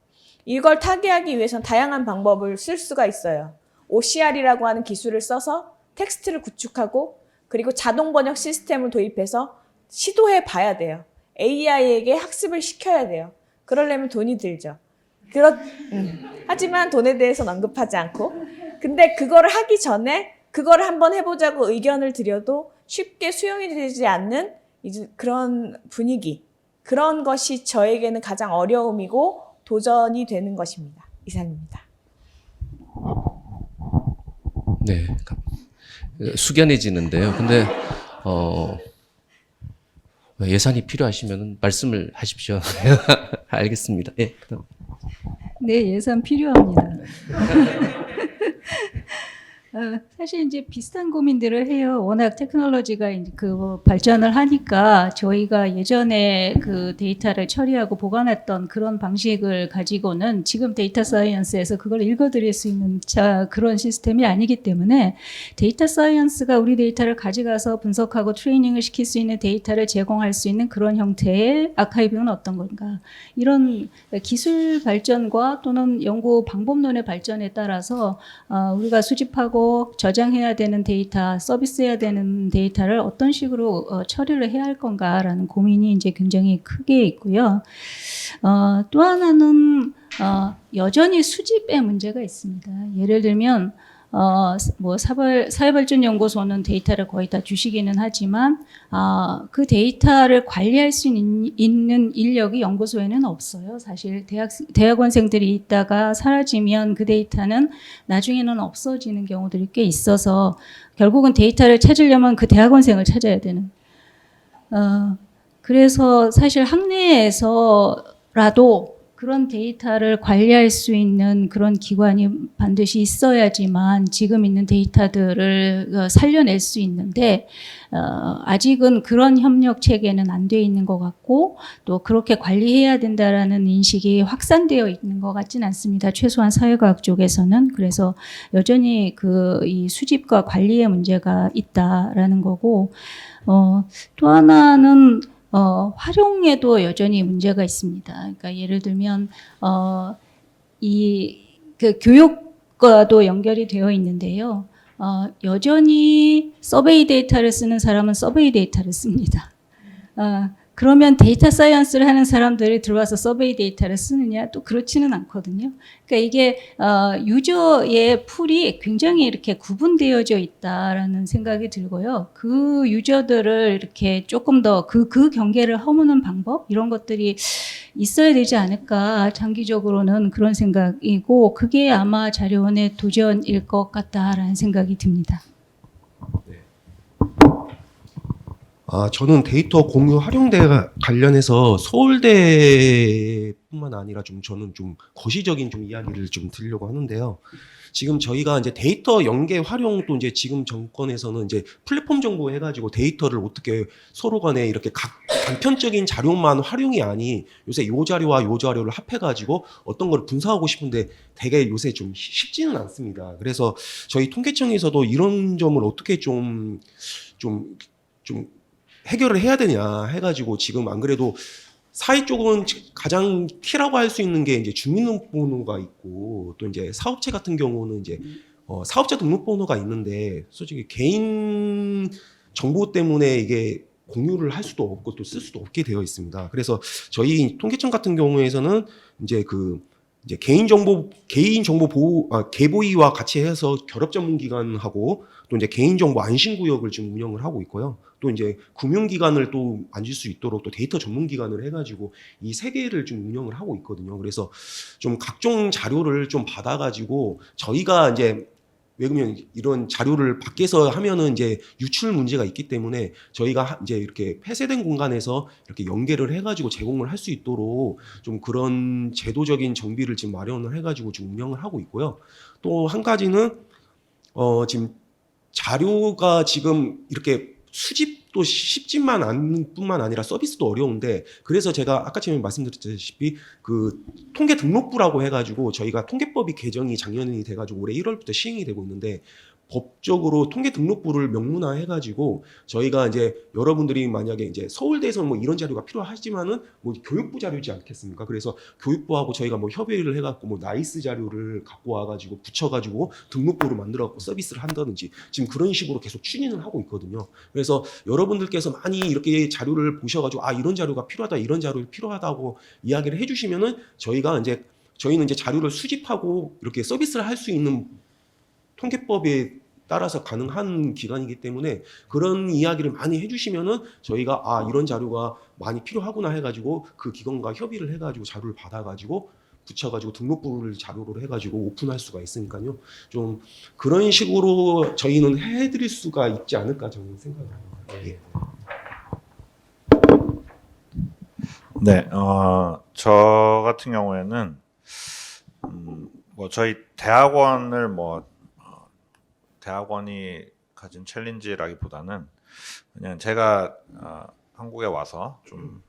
이걸 타개하기 위해서는 다양한 방법을 쓸 수가 있어요. OCR이라고 하는 기술을 써서 텍스트를 구축하고 그리고 자동 번역 시스템을 도입해서 시도해 봐야 돼요. AI에게 학습을 시켜야 돼요. 그러려면 돈이 들죠. 하지만 돈에 대해서는 언급하지 않고 근데 그거를 하기 전에 그거를 한번 해보자고 의견을 드려도 쉽게 수용이 되지 않는 이제 그런 분위기 그런 것이 저에게는 가장 어려움이고 도전이 되는 것입니다. 이상입니다. 네, 숙연해지는데요. 근데 예산이 필요하시면 말씀을 하십시오. 알겠습니다. 예. 그다음. 네, 예산 필요합니다. 사실 이제 비슷한 고민들을 해요. 워낙 테크놀로지가 이제 그 발전을 하니까 저희가 예전에 그 데이터를 처리하고 보관했던 그런 방식을 가지고는 지금 데이터 사이언스에서 그걸 읽어드릴 수 있는 그런 시스템이 아니기 때문에 데이터 사이언스가 우리 데이터를 가져가서 분석하고 트레이닝을 시킬 수 있는 데이터를 제공할 수 있는 그런 형태의 아카이빙은 어떤 건가. 이런 기술 발전과 또는 연구 방법론의 발전에 따라서 우리가 수집하고 저장해야 되는 데이터, 서비스해야 되는 데이터를 어떤 식으로 처리를 해야 할 건가라는 고민이 이제 굉장히 크게 있고요. 또 하나는 여전히 수집의 문제가 있습니다. 예를 들면 뭐 사회발전연구소는 데이터를 거의 다 주시기는 하지만 그 데이터를 관리할 수 있는 인력이 연구소에는 없어요. 사실 대학원생들이 있다가 사라지면 그 데이터는 나중에는 없어지는 경우들이 꽤 있어서 결국은 데이터를 찾으려면 그 대학원생을 찾아야 되는. 그래서 사실 학내에서라도 그런 데이터를 관리할 수 있는 그런 기관이 반드시 있어야지만 지금 있는 데이터들을 살려낼 수 있는데 아직은 그런 협력 체계는 안 돼 있는 것 같고 또 그렇게 관리해야 된다라는 인식이 확산되어 있는 것 같지는 않습니다. 최소한 사회과학 쪽에서는. 그래서 여전히 이 수집과 관리의 문제가 있다라는 거고 또 하나는 활용에도 여전히 문제가 있습니다. 그러니까 예를 들면 그 교육과도 연결이 되어 있는데요. 여전히 서베이 데이터를 쓰는 사람은 서베이 데이터를 씁니다. 그러면 데이터 사이언스를 하는 사람들이 들어와서 서베이 데이터를 쓰느냐? 또 그렇지는 않거든요. 그러니까 이게 유저의 풀이 굉장히 이렇게 구분되어져 있다라는 생각이 들고요. 그 유저들을 이렇게 조금 더 그 경계를 허무는 방법 이런 것들이 있어야 되지 않을까 장기적으로는 그런 생각이고 그게 아마 자료원의 도전일 것 같다라는 생각이 듭니다. 저는 데이터 공유 활용대 관련해서 서울대뿐만 아니라 저는 좀 거시적인 이야기를 드리려고 하는데요. 지금 저희가 이제 데이터 연계 활용 또 이제 지금 정권에서는 이제 플랫폼 정보 해가지고 데이터를 어떻게 서로 간에 이렇게 각 단편적인 자료만 활용이 아니 요새 요 자료와 요 자료를 합해가지고 어떤 걸 분석하고 싶은데 되게 요새 좀 쉽지는 않습니다. 그래서 저희 통계청에서도 이런 점을 어떻게 좀 해결을 해야 되냐 해가지고 지금 안 그래도 사회 쪽은 가장 키라고 할 수 있는 게 이제 주민등록번호가 있고 또 이제 사업체 같은 경우는 이제 사업자 등록번호가 있는데 솔직히 개인 정보 때문에 이게 공유를 할 수도 없고 또 쓸 수도 없게 되어 있습니다. 그래서 저희 통계청 같은 경우에서는 이제 개인 정보 보호 개보위와 같이 해서 결합 전문 기관하고 또 이제 개인 정보 안심 구역을 지금 운영을 하고 있고요. 또 이제 금융기관을 또 만질 수 있도록 또 데이터 전문 기관을 해가지고 이 세 개를 좀 운영을 하고 있거든요. 그래서 좀 각종 자료를 좀 받아가지고 저희가 이제 왜 그러면 이런 자료를 밖에서 하면은 이제 유출 문제가 있기 때문에 저희가 이제 이렇게 폐쇄된 공간에서 이렇게 연계를 해가지고 제공을 할 수 있도록 좀 그런 제도적인 정비를 지금 마련을 해가지고 지금 운영을 하고 있고요. 또 한 가지는 지금 자료가 지금 이렇게 수집도 쉽지만 않은 뿐만 아니라 서비스도 어려운데 그래서 제가 아까 전에 말씀드렸다시피 그 통계 등록부라고 해가지고 저희가 통계법이 개정이 작년이 돼가지고 올해 1월부터 시행이 되고 있는데 법적으로 통계 등록부를 명문화해가지고 저희가 이제 여러분들이 만약에 이제 서울대에서는 뭐 이런 자료가 필요하지만은 뭐 교육부 자료지 않겠습니까? 그래서 교육부하고 저희가 뭐 협의를 해갖고 뭐 나이스 자료를 갖고 와가지고 붙여가지고 등록부를 만들어갖고 서비스를 한다든지 지금 그런 식으로 계속 추진을 하고 있거든요. 그래서 여러분들께서 많이 이렇게 자료를 보셔가지고 이런 자료가 필요하다, 이런 자료가 필요하다고 이야기를 해주시면은 저희는 이제 자료를 수집하고 이렇게 서비스를 할 수 있는 통계법에 따라서 가능한 기관이기 때문에 그런 이야기를 많이 해주시면은 저희가 이런 자료가 많이 필요하구나 해가지고 그 기관과 협의를 해가지고 자료를 받아가지고 붙여가지고 등록부를 자료로 해가지고 오픈할 수가 있으니까요. 좀 그런 식으로 저희는 해드릴 수가 있지 않을까 저는 생각합니다. 예. 네, 저 같은 경우에는 뭐 저희 대학원이 가진 챌린지라기보다는 그냥 제가 한국에 와서 좀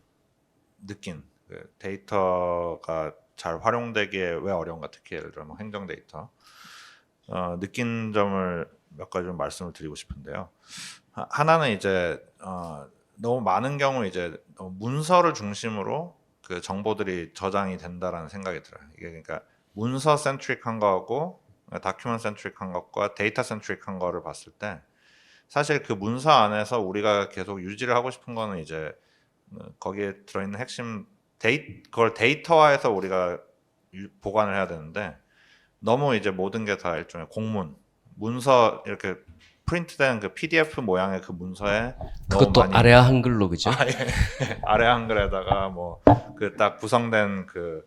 느낀 그 데이터가 잘 활용되기에 왜 어려운가, 특히 예를 들어 뭐 행정 데이터 느낀 점을 몇 가지 좀 말씀을 드리고 싶은데요. 하나는 이제 너무 많은 경우 이제 문서를 중심으로 그 정보들이 저장이 된다라는 생각이 들어요. 이게 그러니까 문서 센트릭한 거하고 다큐먼트 센트릭한 것과 데이터 센트릭한 거를 봤을 때 사실 그 문서 안에서 우리가 계속 유지를 하고 싶은 거는 이제 거기에 들어있는 핵심 그걸 데이터화해서 우리가 보관을 해야 되는데 너무 이제 모든 게 다 일종의 문서 이렇게 프린트된 그 PDF 모양의 그 문서에 그것도 너무 많이 아래아 한글로 그죠? 예. 아래 한글에다가 뭐 그 딱 구성된 그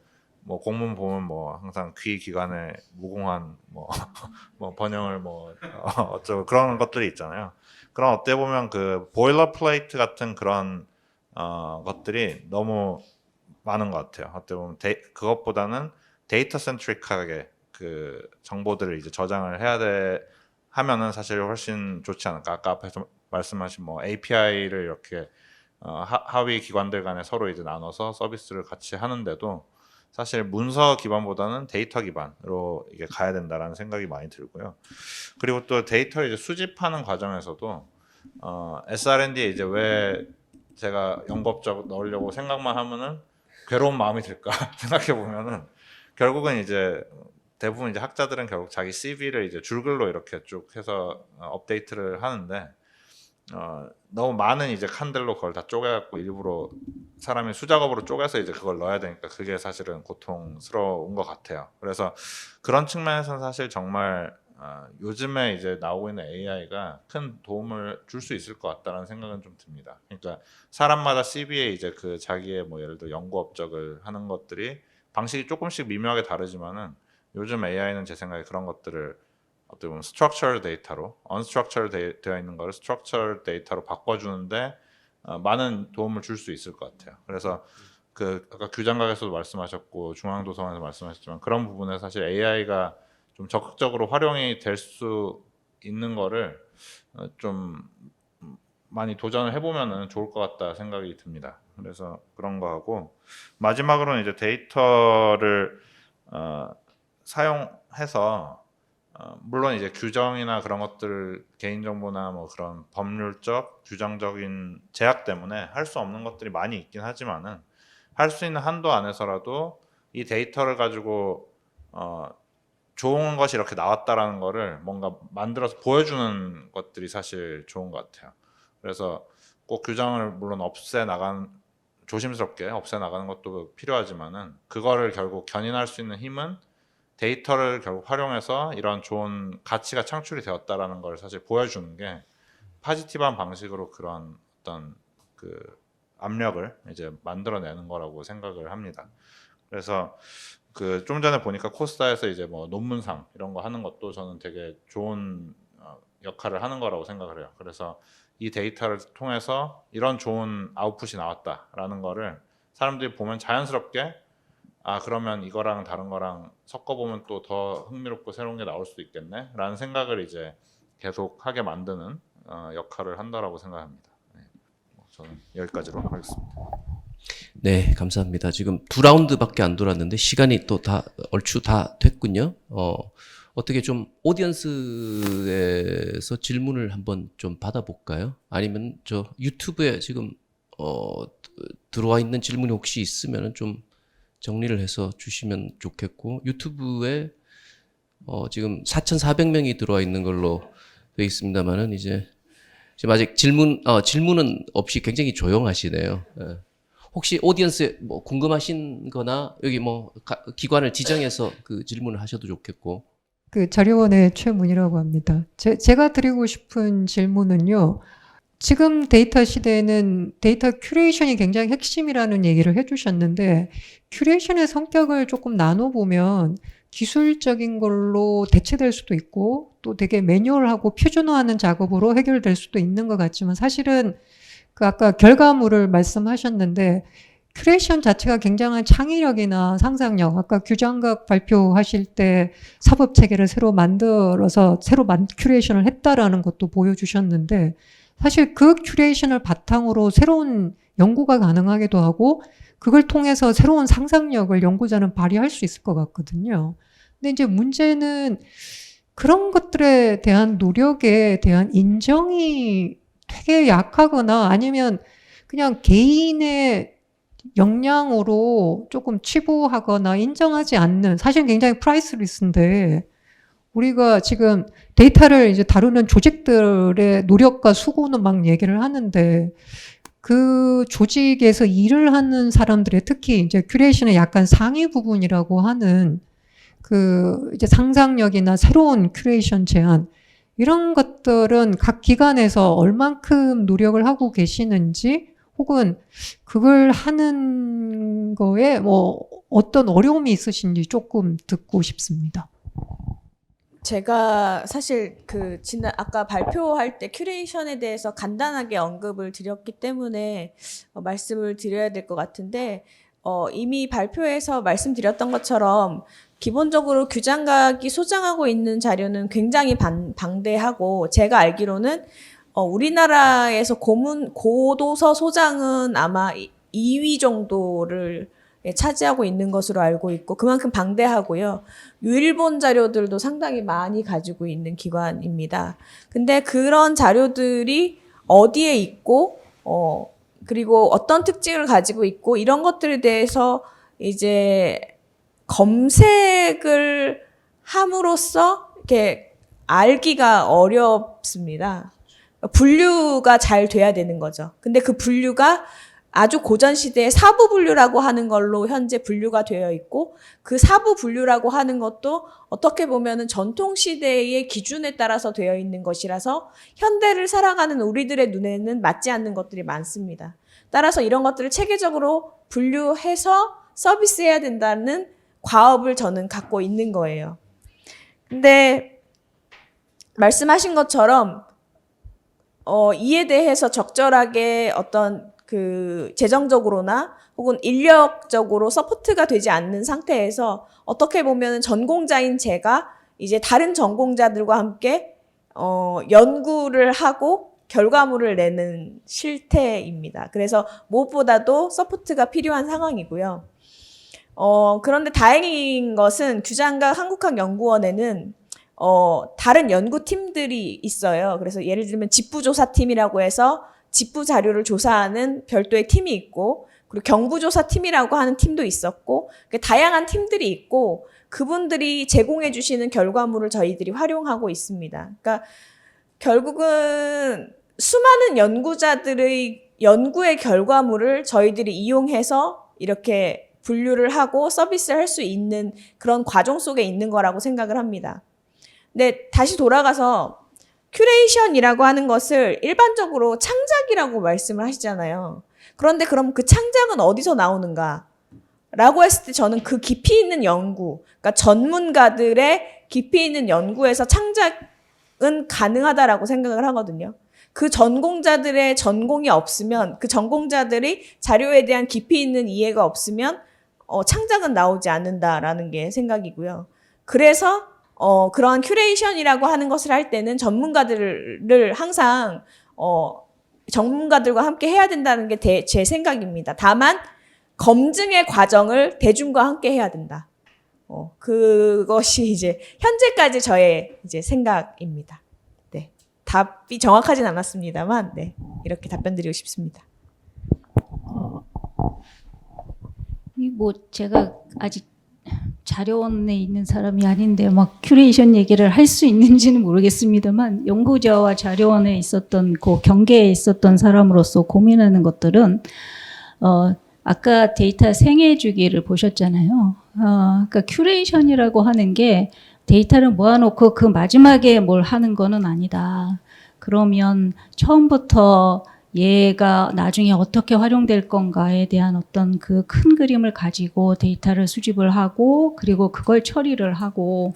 뭐 공문 보면 뭐 항상 귀 기관에 무궁한 뭐 번영을 어쩌고 그런 것들이 있잖아요. 그런 어떻게 보면 그 보일러 플레이트 같은 그런 것들이 너무 많은 것 같아요. 어떻게 보면 그것보다는 데이터 센트릭하게 그 정보들을 이제 저장을 하면은 사실 훨씬 좋지 않을까. 아까 앞에서 말씀하신 뭐 API를 이렇게 하위 기관들 간에 서로 이제 나눠서 서비스를 같이 하는데도 사실 문서 기반보다는 데이터 기반으로 이게 가야 된다라는 생각이 많이 들고요. 그리고 또 데이터를 이제 수집하는 과정에서도 SR&D에 이제 왜 제가 연구업적 넣으려고 생각만 하면은 괴로운 마음이 들까 생각해 보면은 결국은 이제 대부분 이제 학자들은 결국 자기 CV를 이제 줄글로 이렇게 쭉 해서 업데이트를 하는데 너무 많은 이제 칸들로 그걸 다 쪼개갖고 일부러 사람이 수작업으로 쪼개서 이제 그걸 넣어야 되니까 그게 사실은 고통스러운 것 같아요. 그래서 그런 측면에서는 사실 정말 요즘에 이제 나오고 있는 AI가 큰 도움을 줄 수 있을 것 같다는 생각은 좀 듭니다. 그러니까 사람마다 CV에 이제 그 자기의 뭐 예를 들어 연구 업적을 하는 것들이 방식이 조금씩 미묘하게 다르지만은 요즘 AI는 제 생각에 그런 것들을 어떻게 보면 structured 데이터로 unstructured 되어 있는 거를 structured 데이터로 바꿔주는데 많은 도움을 줄 수 있을 것 같아요. 그래서 그 아까 규장각에서도 말씀하셨고 중앙도서관에서 말씀하셨지만 그런 부분에 사실 AI가 좀 적극적으로 활용이 될 수 있는 거를 좀 많이 도전을 해보면은 좋을 것 같다 생각이 듭니다. 그래서 그런 거 하고 마지막으로는 이제 데이터를 사용해서 물론 이제 규정이나 그런 것들 개인정보나 뭐 그런 법률적 규정적인 제약 때문에 할 수 없는 것들이 많이 있긴 하지만은 할 수 있는 한도 안에서라도 이 데이터를 가지고 좋은 것이 이렇게 나왔다라는 거를 뭔가 만들어서 보여주는 것들이 사실 좋은 것 같아요. 그래서 꼭 규정을 물론 조심스럽게 없애 나가는 것도 필요하지만은 그거를 결국 견인할 수 있는 힘은 데이터를 결국 활용해서 이런 좋은 가치가 창출이 되었다라는 걸 사실 보여주는 게 파지티브한 방식으로 그런 어떤 그 압력을 이제 만들어내는 거라고 생각을 합니다. 그래서 그 좀 전에 보니까 코스다에서 이제 뭐 논문상 이런 거 하는 것도 저는 되게 좋은 역할을 하는 거라고 생각을 해요. 그래서 이 데이터를 통해서 이런 좋은 아웃풋이 나왔다라는 거를 사람들이 보면 자연스럽게 그러면 이거랑 다른 거랑 섞어보면 또 더 흥미롭고 새로운 게 나올 수도 있겠네 라는 생각을 이제 계속 하게 만드는 역할을 한다라고 생각합니다. 네. 저는 여기까지로 하겠습니다. 네, 감사합니다. 지금 2라운드밖에 안 돌았는데 시간이 또 얼추 다 됐군요. 어떻게 좀 오디언스에서 질문을 한번 좀 받아볼까요? 아니면 저 유튜브에 지금 들어와 있는 질문이 혹시 있으면 좀 정리를 해서 주시면 좋겠고, 유튜브에 지금 4,400명이 들어와 있는 걸로 되어 있습니다만은 이제 지금 아직 질문은 없이 굉장히 조용하시네요. 예. 혹시 오디언스에 뭐 궁금하신 거나 여기 뭐 기관을 지정해서 그 질문을 하셔도 좋겠고. 그 자료원의 최문이라고 합니다. 제가 드리고 싶은 질문은요. 지금 데이터 시대에는 데이터 큐레이션이 굉장히 핵심이라는 얘기를 해주셨는데 큐레이션의 성격을 조금 나눠보면 기술적인 걸로 대체될 수도 있고 또 되게 매뉴얼하고 표준화하는 작업으로 해결될 수도 있는 것 같지만 사실은 그 아까 결과물을 말씀하셨는데 큐레이션 자체가 굉장한 창의력이나 상상력, 아까 규장각 발표하실 때 사법 체계를 새로 만들어서 큐레이션을 했다라는 것도 보여주셨는데 사실 그 큐레이션을 바탕으로 새로운 연구가 가능하기도 하고 그걸 통해서 새로운 상상력을 연구자는 발휘할 수 있을 것 같거든요. 근데 이제 문제는 그런 것들에 대한 노력에 대한 인정이 되게 약하거나 아니면 그냥 개인의 역량으로 조금 치부하거나 인정하지 않는, 사실 굉장히 프라이스리스인데 우리가 지금 데이터를 이제 다루는 조직들의 노력과 수고는 막 얘기를 하는데 그 조직에서 일을 하는 사람들의 특히 이제 큐레이션의 약간 상위 부분이라고 하는 그 이제 상상력이나 새로운 큐레이션 제안 이런 것들은 각 기관에서 얼만큼 노력을 하고 계시는지 혹은 그걸 하는 거에 뭐 어떤 어려움이 있으신지 조금 듣고 싶습니다. 제가 사실 아까 발표할 때 큐레이션에 대해서 간단하게 언급을 드렸기 때문에 말씀을 드려야 될 것 같은데 이미 발표에서 말씀드렸던 것처럼 기본적으로 규장각이 소장하고 있는 자료는 굉장히 방대하고 제가 알기로는 우리나라에서 고도서 소장은 아마 2위 정도를 차지하고 있는 것으로 알고 있고 그만큼 방대하고요. 유일본 자료들도 상당히 많이 가지고 있는 기관입니다. 근데 그런 자료들이 어디에 있고 그리고 어떤 특징을 가지고 있고 이런 것들에 대해서 이제 검색을 함으로써 이렇게 알기가 어렵습니다. 분류가 잘 돼야 되는 거죠. 근데 그 분류가 아주 고전 시대의 사부 분류라고 하는 걸로 현재 분류가 되어 있고 그 사부 분류라고 하는 것도 어떻게 보면은 전통 시대의 기준에 따라서 되어 있는 것이라서 현대를 살아가는 우리들의 눈에는 맞지 않는 것들이 많습니다. 따라서 이런 것들을 체계적으로 분류해서 서비스해야 된다는 과업을 저는 갖고 있는 거예요. 근데 말씀하신 것처럼 이에 대해서 적절하게 어떤 그 재정적으로나 혹은 인력적으로 서포트가 되지 않는 상태에서 어떻게 보면 전공자인 제가 이제 다른 전공자들과 함께 연구를 하고 결과물을 내는 실태입니다. 그래서 무엇보다도 서포트가 필요한 상황이고요. 그런데 다행인 것은 규장각 한국학연구원에는 다른 연구팀들이 있어요. 그래서 예를 들면 집부조사팀이라고 해서 집부 자료를 조사하는 별도의 팀이 있고 그리고 경부조사팀이라고 하는 팀도 있었고 다양한 팀들이 있고 그분들이 제공해 주시는 결과물을 저희들이 활용하고 있습니다. 그러니까 결국은 수많은 연구자들의 연구의 결과물을 저희들이 이용해서 이렇게 분류를 하고 서비스를 할 수 있는 그런 과정 속에 있는 거라고 생각을 합니다. 근데 다시 돌아가서 큐레이션이라고 하는 것을 일반적으로 창작이라고 말씀을 하시잖아요. 그런데 그럼 그 창작은 어디서 나오는가? 라고 했을 때 저는 그 깊이 있는 연구, 그러니까 전문가들의 깊이 있는 연구에서 창작은 가능하다라고 생각을 하거든요. 그 전공자들의 전공이 없으면, 그 전공자들이 자료에 대한 깊이 있는 이해가 없으면 창작은 나오지 않는다라는 게 생각이고요. 그래서 그러한 큐레이션이라고 하는 것을 할 때는 전문가들을 항상 전문가들과 함께 해야 된다는 게 제 생각입니다. 다만 검증의 과정을 대중과 함께 해야 된다. 그것이 이제 현재까지 저의 이제 생각입니다. 네. 답이 정확하진 않았습니다만, 네. 이렇게 답변드리고 싶습니다. 뭐 제가 아직 자료원에 있는 사람이 아닌데 막 큐레이션 얘기를 할 수 있는지는 모르겠습니다만 연구자와 자료원에 있었던 그 경계에 있었던 사람으로서 고민하는 것들은 아까 데이터 생애 주기를 보셨잖아요. 그러니까 큐레이션이라고 하는 게 데이터를 모아놓고 그 마지막에 뭘 하는 거는 아니다. 그러면 처음부터 얘가 나중에 어떻게 활용될 건가에 대한 어떤 그 큰 그림을 가지고 데이터를 수집을 하고 그리고 그걸 처리를 하고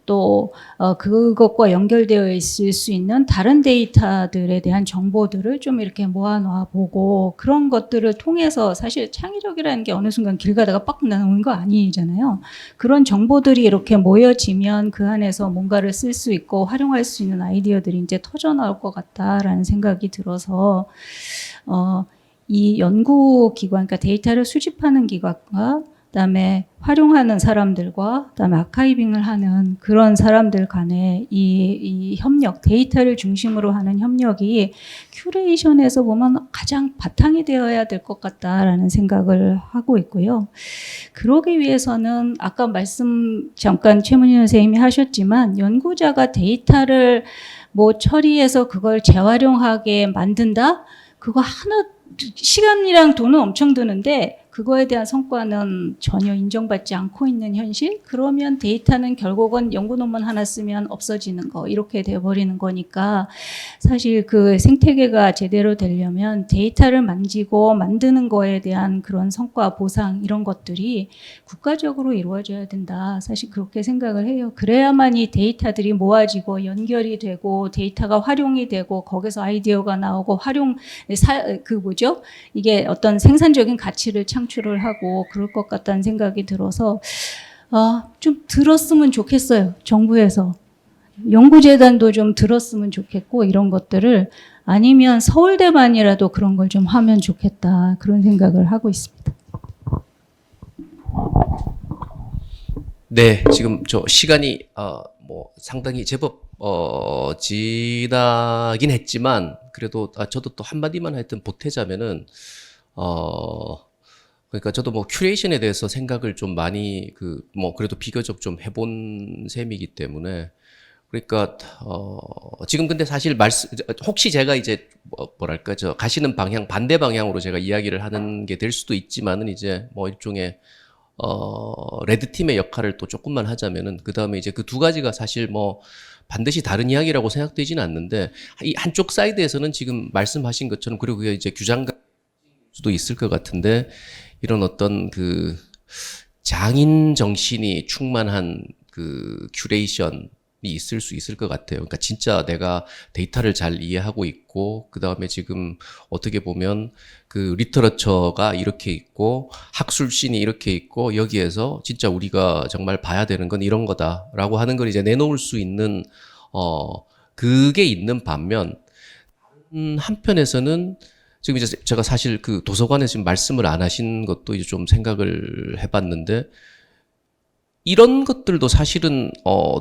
또 그것과 연결되어 있을 수 있는 다른 데이터들에 대한 정보들을 좀 이렇게 모아놔 보고 그런 것들을 통해서 사실 창의력이라는 게 어느 순간 길 가다가 빡 나오는 거 아니잖아요. 그런 정보들이 이렇게 모여지면 그 안에서 뭔가를 쓸 수 있고 활용할 수 있는 아이디어들이 이제 터져 나올 것 같다라는 생각이 들어서 이 연구기관, 그러니까 데이터를 수집하는 기관과 그다음에 활용하는 사람들과 그다음에 아카이빙을 하는 그런 사람들 간의 이 협력, 데이터를 중심으로 하는 협력이 큐레이션에서 보면 가장 바탕이 되어야 될 것 같다라는 생각을 하고 있고요. 그러기 위해서는 아까 말씀 잠깐 최문희 선생님이 하셨지만 연구자가 데이터를 뭐 처리해서 그걸 재활용하게 만든다? 그거 하나 시간이랑 돈은 엄청 드는데 그거에 대한 성과는 전혀 인정받지 않고 있는 현실? 그러면 데이터는 결국은 연구 논문 하나 쓰면 없어지는 거 이렇게 돼버리는 거니까 사실 그 생태계가 제대로 되려면 데이터를 만지고 만드는 거에 대한 그런 성과 보상 이런 것들이 국가적으로 이루어져야 된다. 사실 그렇게 생각을 해요. 그래야만 이 데이터들이 모아지고 연결이 되고 데이터가 활용이 되고 거기서 아이디어가 나오고 이게 어떤 생산적인 가치를 창출하고 창출을 하고 그럴 것 같다는 생각이 들어서 좀 들었으면 좋겠어요. 정부에서. 연구재단도 좀 들었으면 좋겠고 이런 것들을 아니면 서울대만이라도 그런 걸 좀 하면 좋겠다. 그런 생각을 하고 있습니다. 네, 지금 저 시간이 뭐 상당히 제법 지나긴 했지만 그래도 저도 또 한마디만 하여튼 보태자면은 그러니까 저도 뭐 큐레이션에 대해서 생각을 좀 많이 뭐 그래도 비교적 좀 해본 셈이기 때문에 그러니까 지금 근데 사실 혹시 제가 이제 뭐랄까 저 가시는 방향 반대 방향으로 제가 이야기를 하는 게 될 수도 있지만은 이제 뭐 일종의 레드팀의 역할을 또 조금만 하자면은, 그 다음에 이제 그 두 가지가 사실 뭐 반드시 다른 이야기라고 생각되지는 않는데, 이 한쪽 사이드에서는 지금 말씀하신 것처럼, 그리고 그게 이제 규장가 수도 있을 것 같은데, 이런 어떤 그 장인 정신이 충만한 그 큐레이션이 있을 수 있을 것 같아요. 그러니까 진짜 내가 데이터를 잘 이해하고 있고, 그 다음에 지금 어떻게 보면 그 리터러처가 이렇게 있고, 학술신이 이렇게 있고, 여기에서 진짜 우리가 정말 봐야 되는 건 이런 거다라고 하는 걸 이제 내놓을 수 있는, 그게 있는 반면, 한편에서는 지금 이제 제가 사실 그 도서관에 지금 말씀을 안 하신 것도 이제 좀 생각을 해봤는데, 이런 것들도 사실은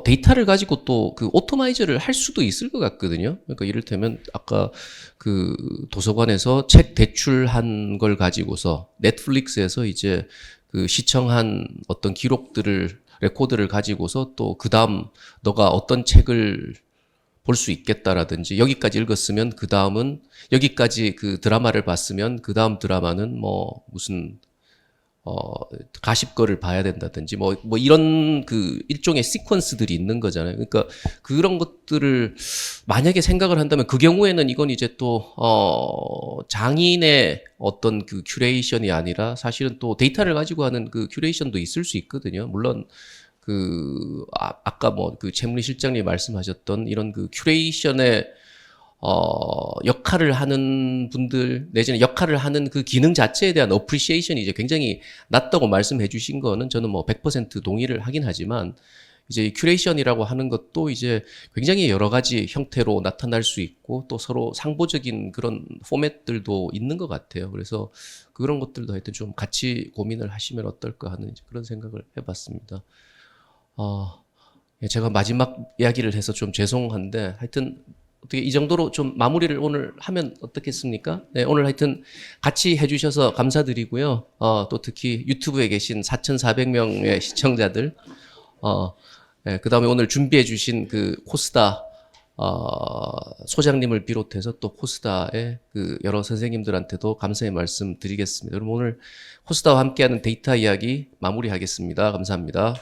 데이터를 가지고 또 그 오토마이저를 할 수도 있을 것 같거든요. 그러니까 이를테면 아까 그 도서관에서 책 대출한 걸 가지고서 넷플릭스에서 이제 그 시청한 어떤 기록들을 레코드를 가지고서 또 그다음 너가 어떤 책을 볼 수 있겠다라든지, 여기까지 읽었으면 그 다음은 여기까지 그 드라마를 봤으면 그 다음 드라마는 뭐 무슨 가십거를 봐야 된다든지 뭐 이런 그 일종의 시퀀스들이 있는 거잖아요. 그러니까 그런 것들을 만약에 생각을 한다면 그 경우에는 이건 이제 또 장인의 어떤 그 큐레이션이 아니라 사실은 또 데이터를 가지고 하는 그 큐레이션도 있을 수 있거든요. 물론 그 아까 뭐 그 최문희 실장님이 말씀하셨던 이런 그 큐레이션의 역할을 하는 분들, 내지는 역할을 하는 그 기능 자체에 대한 어프리시에이션이 이제 굉장히 낮다고 말씀해 주신 거는 저는 뭐 100% 동의를 하긴 하지만, 이제 이 큐레이션이라고 하는 것도 이제 굉장히 여러 가지 형태로 나타날 수 있고, 또 서로 상보적인 그런 포맷들도 있는 것 같아요. 그래서 그런 것들도 하여튼 좀 같이 고민을 하시면 어떨까 하는 그런 생각을 해봤습니다. 제가 마지막 이야기를 해서 좀 죄송한데, 하여튼 어떻게 이 정도로 좀 마무리를 오늘 하면 어떻겠습니까? 네, 오늘 하여튼 같이 해주셔서 감사드리고요. 또 특히 유튜브에 계신 4,400명의 시청자들, 네, 그 다음에 오늘 준비해주신 그 코스다 소장님을 비롯해서 또 코스다의 그 여러 선생님들한테도 감사의 말씀 드리겠습니다. 그럼 오늘 코스다와 함께하는 데이터 이야기 마무리하겠습니다. 감사합니다.